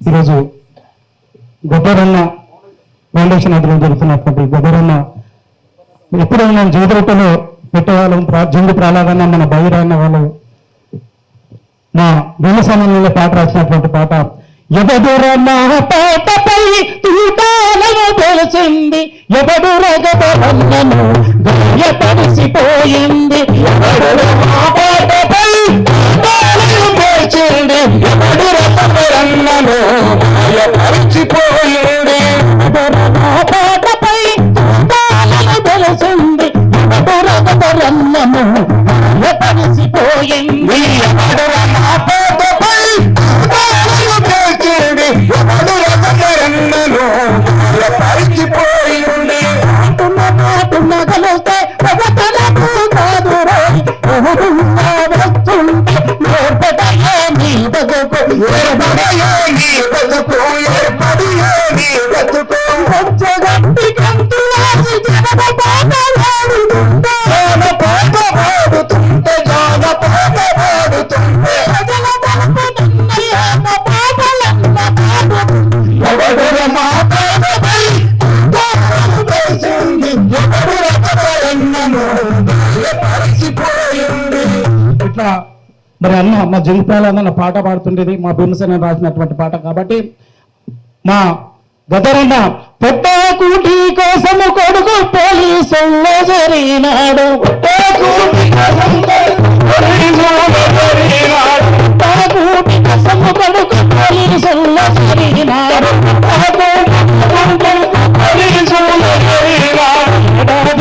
ఈరోజు గొప్పరన్న ఫౌండేషన్ అధిలో జరుగుతున్నటువంటి గొప్పరన్న ఎప్పుడూ మనం జ్యోతిరట్టలో పెట్టేవాళ్ళం. జంగు ప్రాలాదన్న మన బైరాన్న వాళ్ళు మా భీమసేనలో పాట రాసినటువంటి పాట ఎవడుర మా పాటపై తూటాలను తెలిసింది, ఎవడు రగబరన్నను గాయపరిసిపోయింది, ఎవడుర మా పాటపై తూటాలను తెలిసింది, ఎవడు రగబరన్నను గాయపరిసిపోయింది, ఎవడుర మా పాటపై తూటాలను తెలిసింది, ఎవడు రగబరన్నను గాయపరిసిపోయింది, ఎవడుర మా పాటపై పరిచిపోయింది ప్రవర్తనకు కాదు నీ బతుకు ఏర్పడియే నీ బతుకు గట్టి కంటు పాడుతుంటే జాన పాడుతుంటే ఇట్లా మరి అన్న మా జంగిపాలన్న పాట పాడుతుండేది, మా భీమసేన రాసినటువంటి పాట. కాబట్టి మా గదరన్న పొట్టాకూటి కోసము కొడుకు పోలీసుల్లో జరిగినాడు, పొట్టాకూటి కోసము కొడుకు పోలీసుల్లో జరిగినాడు,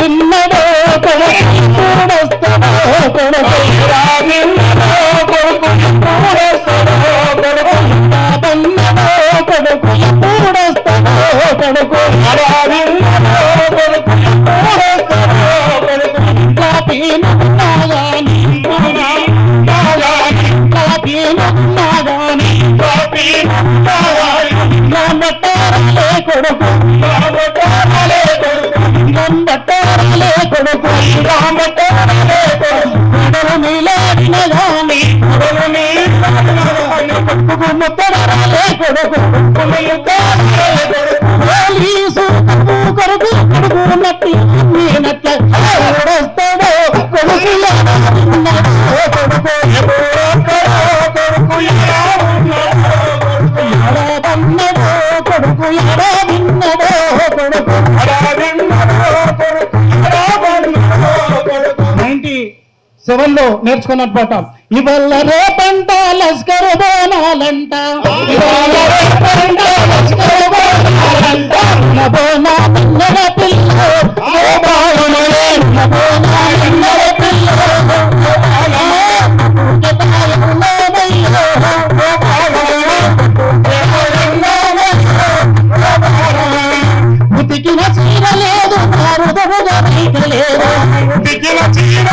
విన్నడో కొడుస్తాడో కొడుకు సెవెన్లో నేర్చుకున్న పాట ఇవాళ రేపంట లస్కరు బోనాలంట, ఇవాళ రేపంట లస్కరు బోనాలంట, నబోనా పిల్లల పిల్ల నబోనా పిల్లల పిల్ల ఉతికిన చీర లేదు మారుదరుగా లేదు, ఉతికిన చీర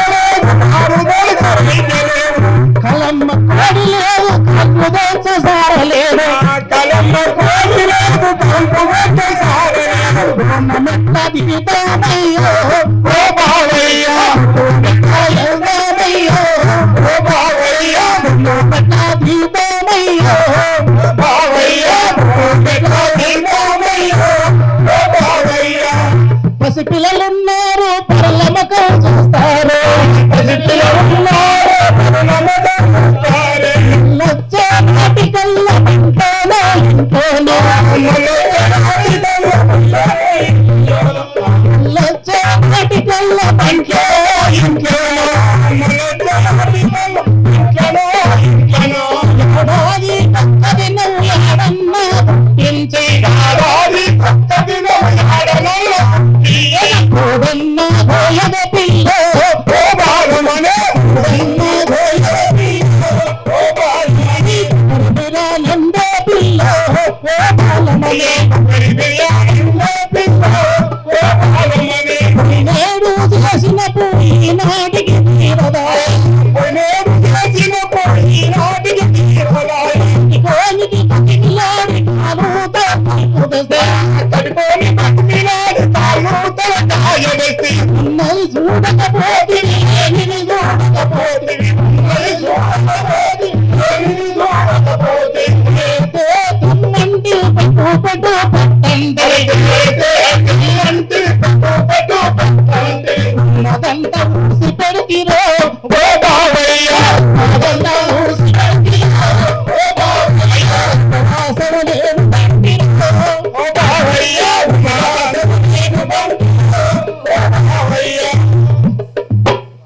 కలమ్మ కోడి లేదు కళ్ళు తెచ్చే సారలేదు, కలమ్మ కోడి లేదు కళ్ళు తెచ్చే సారలేదు, మెట్ల దిగుతామయ్యో ఓ బావయ్యా ఓ బావయ్యా మెట్ల దిగుతామయ్యో బావయ్యా మెట్ల దిగుతామయ్యో ఓ బావయ్యా. పసిపిల్లలున్నారు పరలమకం చూస్తారు, పసిపిల్లలున్నారు లచ్చే నాటికల్ల లచ్చే నాటికల్ల ఏడాది పక్కది నువ్వు ఇంచే కోడన్న గోయద పిల్ల నేడు చేసిన పోయినాటికి తీరదా, నేడు చేసిన పోయినాటికి తీరదా, కోనికి పట్టిలాడి తాలూతా కడుకోని పట్టిలాడి తాలూతా కాయబెట్టి ఉన్నది చూడకపోతే చూడకపోతే చూడకపోతే పెట్టు పెట్టండి ఉన్నదంతా ఊసి పెడితిరో